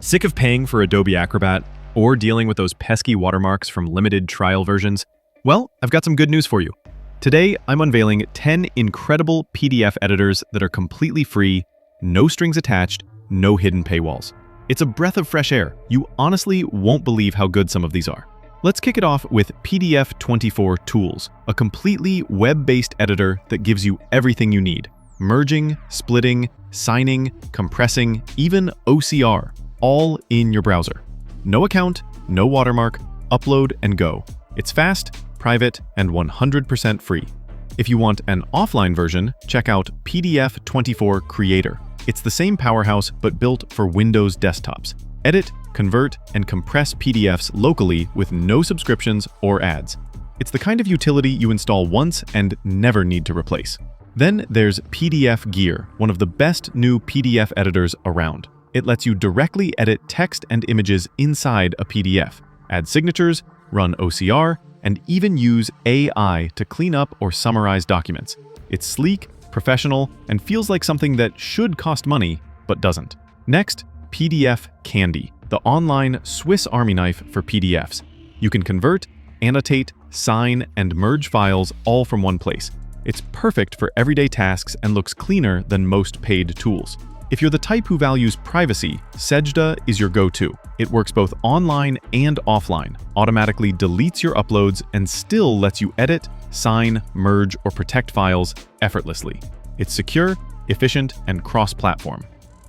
Sick of paying for Adobe Acrobat or dealing with those pesky watermarks from limited trial versions? Well, I've got some good news for you. Today, I'm unveiling 10 incredible PDF editors that are completely free, no strings attached, no hidden paywalls. It's a breath of fresh air. You honestly won't believe how good some of these are. Let's kick it off with pdftools, a completely web-based editor that gives you everything you need. Merging, splitting, signing, compressing, even OCR, all in your browser. No account, no watermark, upload and go. It's fast, private, and 100% free. If you want an offline version, check out pdf Creator. It's the same powerhouse but built for Windows desktops. Edit, convert, and compress PDFs locally with no subscriptions or ads. It's the kind of utility you install once and never need to replace. Then there's PDF Gear, one of the best new PDF editors around. It lets you directly edit text and images inside a PDF, add signatures, run OCR, and even use AI to clean up or summarize documents. It's sleek, professional, and feels like something that should cost money, but doesn't. Next, PDF Candy, the online Swiss Army knife for PDFs. You can convert, annotate, sign, and merge files all from one place. It's perfect for everyday tasks and looks cleaner than most paid tools. If you're the type who values privacy, Sejda is your go-to. It works both online and offline, automatically deletes your uploads, and still lets you edit, sign, merge, or protect files effortlessly. It's secure, efficient, and cross-platform.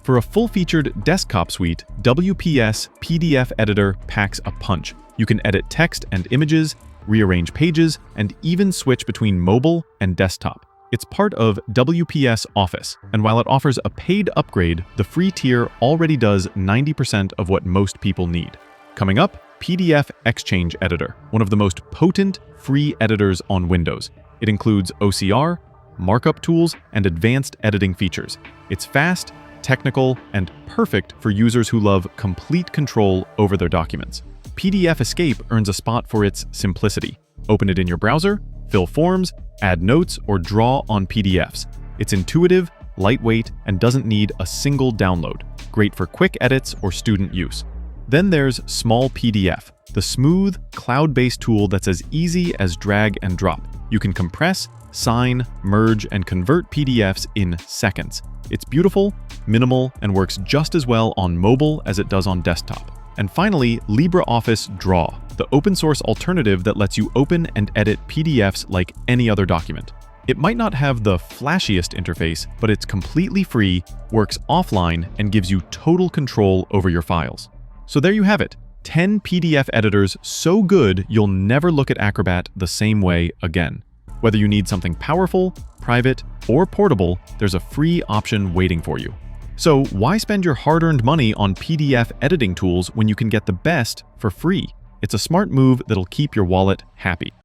For a full-featured desktop suite, WPS PDF Editor packs a punch. You can edit text and images, rearrange pages, and even switch between mobile and desktop. It's part of WPS Office, and while it offers a paid upgrade, the free tier already does 90% of what most people need. Coming up, PDF Exchange Editor, one of the most potent free editors on Windows. It includes OCR, markup tools, and advanced editing features. It's fast, technical, and perfect for users who love complete control over their documents. PDF Escape earns a spot for its simplicity. Open it in your browser, fill forms, add notes, or draw on PDFs. It's intuitive, lightweight, and doesn't need a single download. Great for quick edits or student use. Then there's Small PDF, the smooth, cloud-based tool that's as easy as drag and drop. You can compress, sign, merge, and convert PDFs in seconds. It's beautiful, minimal, and works just as well on mobile as it does on desktop. And finally, LibreOffice Draw, the open-source alternative that lets you open and edit PDFs like any other document. It might not have the flashiest interface, but it's completely free, works offline, and gives you total control over your files. So there you have it, 10 PDF editors so good you'll never look at Acrobat the same way again. Whether you need something powerful, private, or portable, there's a free option waiting for you. So why spend your hard-earned money on PDF editing tools when you can get the best for free? It's a smart move that'll keep your wallet happy.